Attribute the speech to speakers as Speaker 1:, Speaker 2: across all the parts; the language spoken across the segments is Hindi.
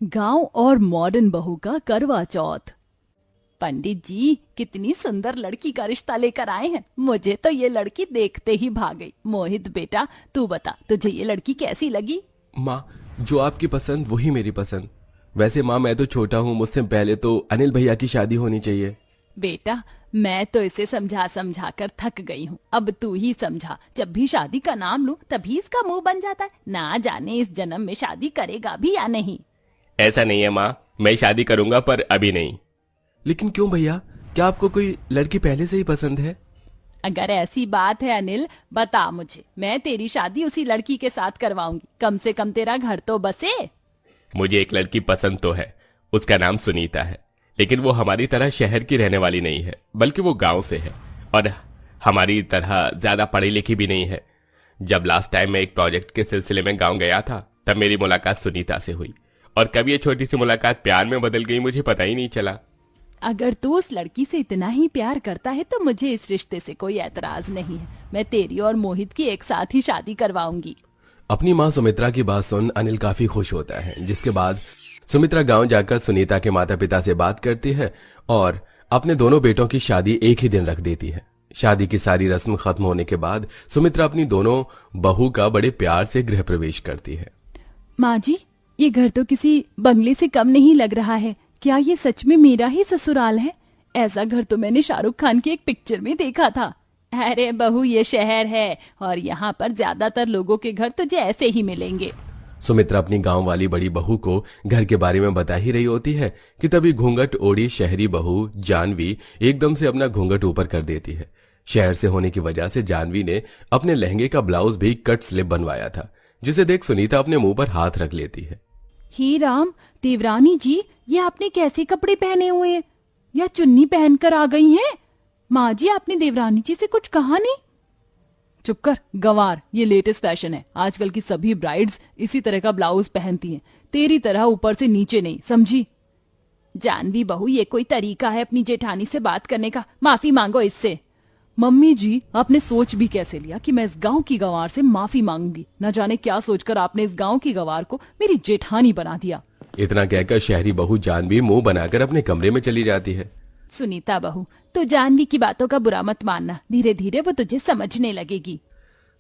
Speaker 1: गांव और मॉडर्न बहू का करवा चौथ। पंडित जी कितनी सुंदर लड़की का रिश्ता लेकर आए हैं। मुझे तो ये लड़की देखते ही भाग गई। मोहित बेटा तू बता, तुझे ये लड़की कैसी लगी?
Speaker 2: माँ, जो आपकी पसंद वही मेरी पसंद। वैसे माँ, मैं तो छोटा हूँ, मुझसे पहले तो अनिल भैया की शादी होनी चाहिए।
Speaker 1: बेटा मैं तो इसे समझा समझा कर थक गई हूँ, अब तू ही समझा। जब भी शादी का नाम लूं तभी इसका मुंह बन जाता है। ना जाने इस जन्म में शादी करेगा भी या नहीं।
Speaker 3: ऐसा नहीं है माँ, मैं शादी करूंगा पर अभी नहीं।
Speaker 2: लेकिन क्यों भैया, क्या आपको कोई लड़की पहले से ही पसंद है?
Speaker 1: अगर ऐसी बात है अनिल, बता मुझे, मैं तेरी शादी उसी लड़की के साथ करवाऊंगी। कम से कम तेरा घर तो बसे।
Speaker 3: मुझे एक लड़की पसंद तो है, उसका नाम सुनीता है, लेकिन वो हमारी तरह शहर की रहने वाली नहीं है, बल्कि वो गांव से है और हमारी तरह ज्यादा पढ़ी लिखी भी नहीं है। जब लास्ट टाइम मैं एक प्रोजेक्ट के सिलसिले में गांव गया था तब मेरी मुलाकात सुनीता से हुई, और कब ये छोटी सी मुलाकात प्यार में बदल गई मुझे पता ही नहीं चला।
Speaker 1: अगर तू उस लड़की से इतना ही प्यार करता है तो मुझे इस रिश्ते से कोई एतराज नहीं है। मैं तेरी और मोहित की एक साथ ही शादी करवाऊंगी।
Speaker 2: अपनी माँ सुमित्रा की बात सुन अनिल काफी खुश होता है, जिसके बाद सुमित्रा गांव जाकर सुनीता के माता पिता से बात करती है और अपने दोनों बेटों की शादी एक ही दिन रख देती है। शादी की सारी रस्म खत्म होने के बाद सुमित्रा अपनी दोनों बहू का बड़े प्यार से गृह प्रवेश करती है।
Speaker 1: माँ जी, ये घर तो किसी बंगले से कम नहीं लग रहा है। क्या ये सच में मेरा ही ससुराल है? ऐसा घर तो मैंने शाहरुख खान की एक पिक्चर में देखा था। अरे बहू, ये शहर है और यहाँ पर ज्यादातर लोगों के घर तुझे ऐसे ही मिलेंगे।
Speaker 2: सुमित्रा अपनी गांव वाली बड़ी बहू को घर के बारे में बता ही रही होती है कि तभी घूंघट ओढ़ी शहरी बहू जानवी एकदम से अपना घूंघट ऊपर कर देती है। शहर से होने की वजह से जानवी ने अपने लहंगे का ब्लाउज भी कट स्लिप बनवाया था, जिसे देख सुनीता अपने मुंह पर हाथ रख लेती है।
Speaker 1: ही राम, देवरानी जी, ये आपने कैसे कपड़े पहने हुए हैं? या चुन्नी पहनकर आ गई हैं? माँ जी, आपने देवरानी जी से कुछ कहा नहीं? चुप कर गंवार, ये लेटेस्ट फैशन है। आजकल की सभी ब्राइड्स इसी तरह का ब्लाउज पहनती हैं, तेरी तरह ऊपर से नीचे नहीं, समझी? जानवी बहू, ये कोई तरीका है अपनी जेठानी से बात करने का? माफी मांगो इससे। मम्मी जी, आपने सोच भी कैसे लिया कि मैं इस गांव की गंवार से माफी मांगूंगी? न जाने क्या सोचकर आपने इस गांव की गंवार को मेरी जेठानी बना दिया।
Speaker 2: इतना कहकर शहरी बहू जानवी मुंह बनाकर अपने कमरे में चली जाती है।
Speaker 1: सुनीता बहू, तो जानवी की बातों का बुरा मत मानना, धीरे धीरे वो तुझे समझने लगेगी।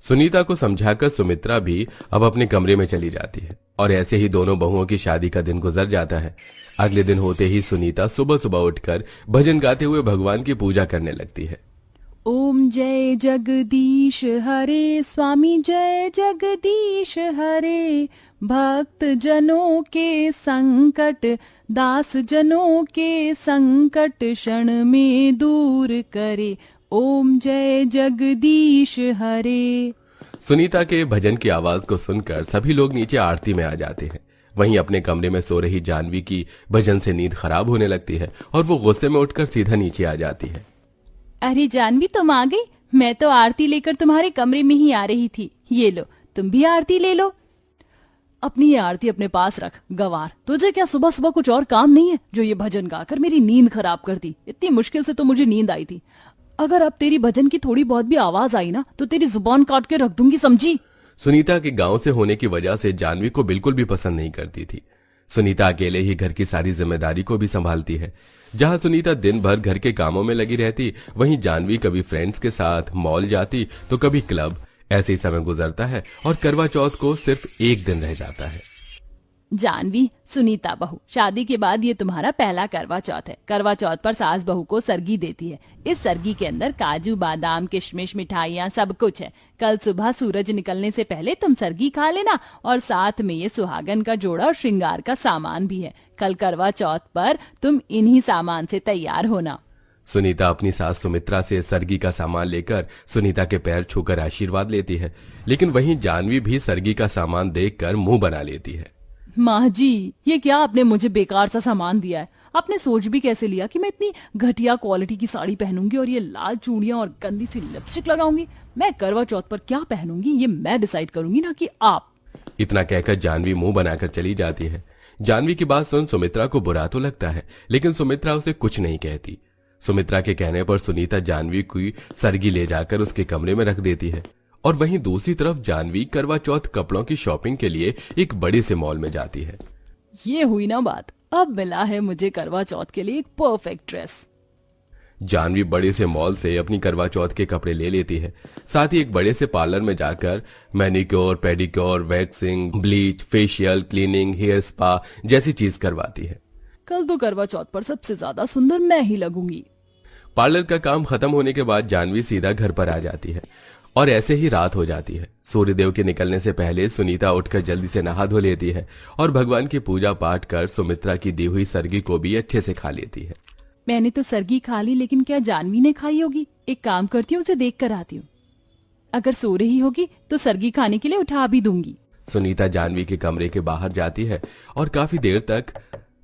Speaker 2: सुनीता को समझाकर सुमित्रा भी अब अपने कमरे में चली जाती है और ऐसे ही दोनों बहुओं की शादी का दिन गुजर जाता है। अगले दिन होते ही सुनीता सुबह सुबह उठकर भजन गाते हुए भगवान की पूजा करने लगती है।
Speaker 1: ओम जय जगदीश हरे, स्वामी जय जगदीश हरे, भक्त जनों के संकट, दास जनों के संकट क्षण में दूर करे, ओम जय जगदीश हरे।
Speaker 2: सुनीता के भजन की आवाज को सुनकर सभी लोग नीचे आरती में आ जाते हैं। वहीं अपने कमरे में सो रही जानवी की भजन से नींद खराब होने लगती है और वो गुस्से में उठकर सीधा नीचे आ जाती है।
Speaker 1: अरे जानवी, तुम आ गई? मैं तो आरती लेकर तुम्हारे कमरे में ही आ रही थी। ये लो, तुम भी आरती ले लो। अपनी ये आरती अपने पास रख गवार। तुझे क्या सुबह सुबह कुछ और काम नहीं है जो ये भजन गाकर मेरी नींद खराब कर दी? इतनी मुश्किल से तो मुझे नींद आई थी। अगर अब तेरी भजन की थोड़ी बहुत भी आवाज आई ना तो तेरी जुबान काट के रख दूंगी, समझी?
Speaker 2: सुनीता के गांव से होने की वजह से जानवी को बिल्कुल भी पसंद नहीं करती थी। सुनीता अकेले ही घर की सारी जिम्मेदारी को भी संभालती है। जहां सुनीता दिन भर घर के कामों में लगी रहती, वहीं जानवी कभी फ्रेंड्स के साथ मॉल जाती तो कभी क्लब। ऐसे ही समय गुजरता है और करवा चौथ को सिर्फ एक दिन रह जाता है।
Speaker 1: जानवी, सुनीता बहू, शादी के बाद ये तुम्हारा पहला करवा चौथ है। करवा चौथ पर सास बहू को सरगी देती है। इस सरगी के अंदर काजू बादाम किशमिश मिठाइयाँ सब कुछ है। कल सुबह सूरज निकलने से पहले तुम सरगी खा लेना और साथ में ये सुहागन का जोड़ा और श्रृंगार का सामान भी है। कल करवा चौथ पर तुम इन्हीं सामान से तैयार होना।
Speaker 2: सुनीता अपनी सास सुमित्रा से सरगी का सामान लेकर सुनीता के पैर छूकर आशीर्वाद लेती है, लेकिन वहीं जानवी भी सरगी का सामान देखकर मुंह बना लेती है।
Speaker 1: माँ जी, ये क्या आपने मुझे बेकार सा सामान दिया है? आपने सोच भी कैसे लिया कि मैं इतनी घटिया क्वालिटी की साड़ी पहनूंगी और ये लाल चूड़ियां और गंदी सी लिपस्टिक लगाऊंगी? मैं करवा चौथ पर क्या पहनूंगी ये मैं डिसाइड करूंगी, ना कि आप।
Speaker 2: इतना कहकर जानवी मुंह बनाकर चली जाती है। जानवी की बात सुन सुमित्रा को बुरा तो लगता है, लेकिन सुमित्रा उसे कुछ नहीं कहती। सुमित्रा के कहने पर सुनीता जानवी की सरगी ले जाकर उसके कमरे में रख देती है और वहीं दूसरी तरफ जानवी करवा चौथ कपड़ों की शॉपिंग के लिए एक बड़े से मॉल में जाती है।
Speaker 1: ये हुई ना बात, अब मिला है मुझे करवा चौथ के लिए एक परफेक्ट ड्रेस।
Speaker 2: जानवी बड़े से मॉल से अपनी करवा चौथ के कपड़े ले लेती है। साथ ही एक बड़े से पार्लर में जाकर manicure, pedicure, waxing, bleach, facial, cleaning, hair spa जैसी चीज करवाती है।
Speaker 1: कल तो करवा चौथ पर सबसे ज्यादा सुंदर मैं ही लगूंगी।
Speaker 2: पार्लर का काम खत्म होने के बाद जानवी सीधा घर पर आ जाती है और ऐसे ही रात हो जाती है। सूर्यदेव के निकलने से पहले सुनीता उठकर जल्दी से नहा धो लेती है और भगवान की पूजा पाठ कर सुमित्रा की दी हुई सरगी को भी अच्छे से खा लेती है।
Speaker 1: मैंने तो सरगी खा ली, लेकिन क्या जानवी ने खाई होगी? एक काम करती हूँ, उसे देख कर आती हूँ। अगर सो रही होगी तो सरगी खाने के लिए उठा भी दूंगी।
Speaker 2: सुनीता जानवी के कमरे के बाहर जाती है और काफी देर तक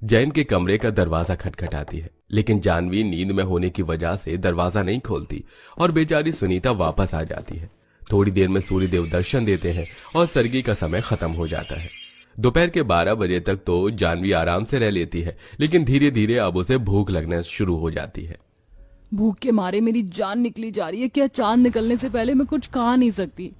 Speaker 2: जैन के कमरे का दरवाजा खटखटाती है, लेकिन जानवी नींद में होने की वजह से दरवाजा नहीं खोलती और बेचारी सुनीता वापस आ जाती है। थोड़ी देर में सूर्यदेव दर्शन देते हैं और सरगी का समय खत्म हो जाता है। दोपहर के 12 बजे तक तो जानवी आराम से रह लेती है, लेकिन धीरे धीरे अब उसे भूख लगना शुरू हो जाती है।
Speaker 1: भूख के मारे मेरी जान निकली जा रही है। क्या चांद निकलने से पहले मैं कुछ खा नहीं सकती?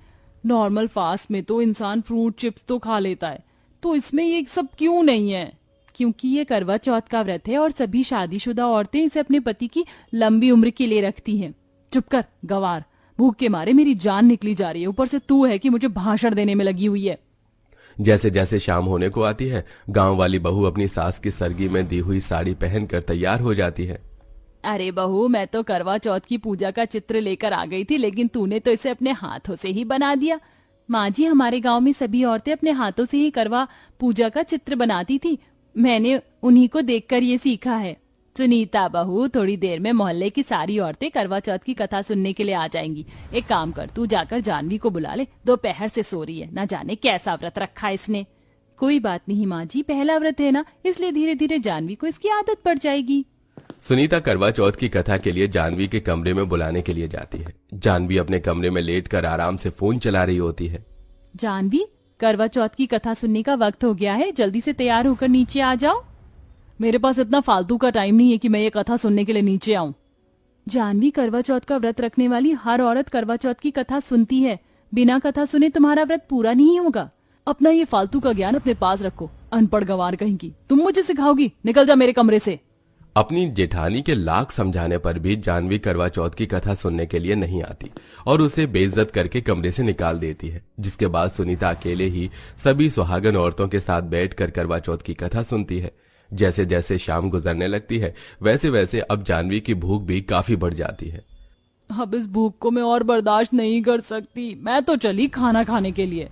Speaker 1: नॉर्मल फास्ट में तो इंसान फ्रूट चिप्स तो खा लेता है, तो इसमें ये सब क्यों नहीं है? क्योंकि ये करवा चौथ का व्रत है और सभी शादीशुदा औरतें इसे अपने पति की लंबी उम्र के लिए रखती हैं। चुप कर गवार, भूख के मारे मेरी जान निकली जा रही है, ऊपर से तू है कि मुझे भाषण देने में लगी हुई है।
Speaker 2: जैसे जैसे शाम होने को आती है, गांव वाली बहू अपनी सास की सरगी में दी हुई साड़ी पहनकर तैयार हो जाती है।
Speaker 1: अरे बहू, मैं तो करवा चौथ की पूजा का चित्र लेकर आ गई थी, लेकिन तूने तो इसे अपने हाथों से ही बना दिया। माँ जी, हमारे गांव में सभी औरतें अपने हाथों से ही करवा पूजा का चित्र बनाती थी। मैंने उन्हीं को देखकर ये सीखा है। सुनीता बहू, थोड़ी देर में मोहल्ले की सारी औरतें करवा चौथ की कथा सुनने के लिए आ जाएंगी। एक काम कर, तू जाकर जानवी को बुला ले, दोपहर से सो रही है, ना जाने कैसा व्रत रखा है इसने। कोई बात नहीं माँ जी, पहला व्रत है ना, इसलिए धीरे धीरे जानवी को इसकी आदत पड़ जाएगी।
Speaker 2: सुनीता करवा चौथ की कथा के लिए जानवी के कमरे में बुलाने के लिए जाती है। जानवी अपने कमरे में लेटकर आराम से फोन चला रही होती है।
Speaker 1: जानवी, करवा चौथ की कथा सुनने का वक्त हो गया है, जल्दी से तैयार होकर नीचे आ जाओ। मेरे पास इतना फालतू का टाइम नहीं है कि मैं ये कथा सुनने के लिए नीचे आऊं। जानवी, करवा चौथ का व्रत रखने वाली हर औरत करवा चौथ की कथा सुनती है। बिना कथा सुने तुम्हारा व्रत पूरा नहीं होगा। अपना ये फालतू का ज्ञान अपने पास रखो, अनपढ़ गंवार कहीं की। तुम मुझे सिखाओगी? निकल जा मेरे कमरे से।
Speaker 2: अपनी जेठानी के लाख समझाने पर भी जानवी करवा चौथ की कथा सुनने के लिए नहीं आती और उसे बेइज्जत करके कमरे से निकाल देती है। जिसके बाद सुनीता अकेले ही सभी सुहागन औरतों के साथ बैठकर करवा चौथ की कथा सुनती है। जैसे जैसे शाम गुजरने लगती है, वैसे वैसे अब जानवी की भूख भी काफी बढ़ जाती है।
Speaker 1: अब इस भूख को मैं और बर्दाश्त नहीं कर सकती, मैं तो चली खाना खाने के लिए।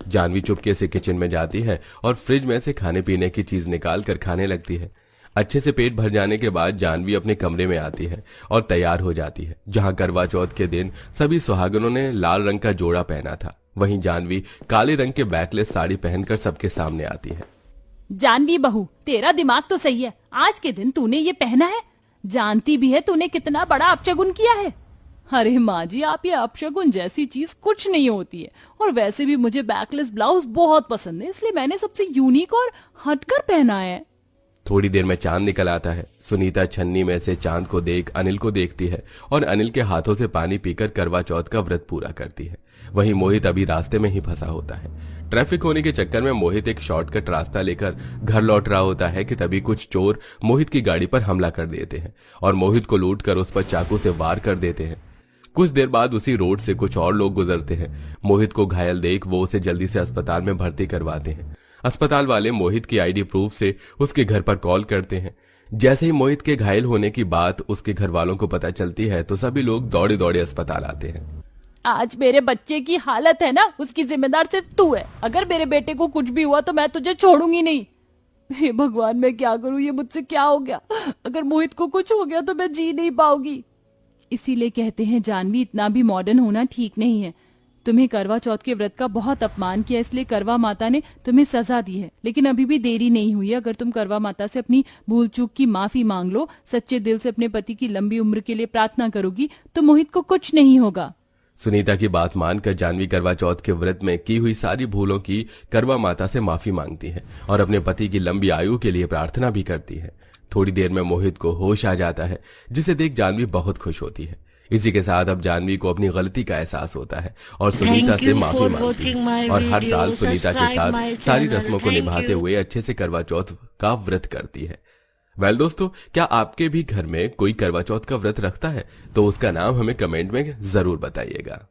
Speaker 2: जानवी चुपके से किचन में जाती है और फ्रिज में से खाने पीने की चीज निकाल कर खाने लगती है। अच्छे से पेट भर जाने के बाद जानवी अपने कमरे में आती है और तैयार हो जाती है। जहां करवा चौथ के दिन सभी सुहागनों ने लाल रंग का जोड़ा पहना था, वहीं जानवी काले रंग के बैकलेस साड़ी पहनकर सबके सामने आती है।
Speaker 1: जानवी बहू, तेरा दिमाग तो सही है, आज के दिन तूने ये पहना है, जानती भी है तूने कितना बड़ा अपशगुन किया है। अरे माँ जी, आप ये अपशगुन जैसी चीज कुछ नहीं होती है, और वैसे भी मुझे बैकलेस ब्लाउज बहुत पसंद है, इसलिए मैंने सबसे यूनिक और हटकर पहना है।
Speaker 2: थोड़ी देर में चांद निकल आता है। सुनीता छन्नी में से चांद को देख अनिल को देखती है और अनिल के हाथों से पानी पीकर करवा चौथ का व्रत पूरा करती है। वहीं मोहित अभी रास्ते में ही फंसा होता है। ट्रैफिक होने के चक्कर में मोहित एक शॉर्टकट रास्ता लेकर घर लौट रहा होता है कि तभी कुछ चोर मोहित की गाड़ी पर हमला कर देते हैं और मोहित को लूटकर उस पर चाकू से वार कर देते हैं। कुछ देर बाद उसी रोड से कुछ और लोग गुजरते हैं। मोहित को घायल देख वो उसे जल्दी से अस्पताल में भर्ती करवाते हैं। अस्पताल वाले मोहित की आईडी प्रूफ से उसके घर पर कॉल करते हैं। जैसे ही मोहित के घायल होने की बात उसके घर वालों को पता चलती है तो सभी लोग दौड़े दौड़े अस्पताल आते हैं।
Speaker 1: आज मेरे बच्चे की हालत है ना, उसकी जिम्मेदार सिर्फ तू है। अगर मेरे बेटे को कुछ भी हुआ तो मैं तुझे छोड़ूंगी नहीं। हे भगवान, मैं क्या करूं, ये मुझसे क्या हो गया? अगर मोहित को कुछ हो गया तो मैं जी नहीं पाऊंगी। इसीलिए कहते हैं जानवी, इतना भी मॉडर्न होना ठीक नहीं है। तुम्हें करवा चौथ के व्रत का बहुत अपमान किया, इसलिए करवा माता ने तुम्हें सजा दी है, लेकिन अभी भी देरी नहीं हुई है। अगर तुम करवा माता से अपनी भूल चूक की माफी मांग लो, सच्चे दिल से अपने पति की लंबी उम्र के लिए प्रार्थना करोगी, तो मोहित को कुछ नहीं होगा।
Speaker 2: सुनीता की बात मानकर जानवी करवा चौथ के व्रत में की हुई सारी भूलों की करवा माता से माफी मांगती है और अपने पति की लंबी आयु के लिए प्रार्थना भी करती है। थोड़ी देर में मोहित को होश आ जाता है, जिसे देख जानवी बहुत खुश होती है। इसी के साथ अब जानवी को अपनी गलती का एहसास होता है और सुनीता
Speaker 4: Thank
Speaker 2: से
Speaker 4: you
Speaker 2: माफी
Speaker 4: for
Speaker 2: मांगती
Speaker 4: watching
Speaker 2: है
Speaker 4: my
Speaker 2: और हर
Speaker 4: video.
Speaker 2: साल सुनीता के
Speaker 4: Subscribe my
Speaker 2: साथ सारी
Speaker 4: channel.
Speaker 2: रस्मों को
Speaker 4: Thank
Speaker 2: निभाते
Speaker 4: you.
Speaker 2: हुए अच्छे से करवा चौथ का व्रत करती है। वेल दोस्तों, क्या आपके भी घर में कोई करवा चौथ का व्रत रखता है? तो उसका नाम हमें कमेंट में जरूर बताइएगा।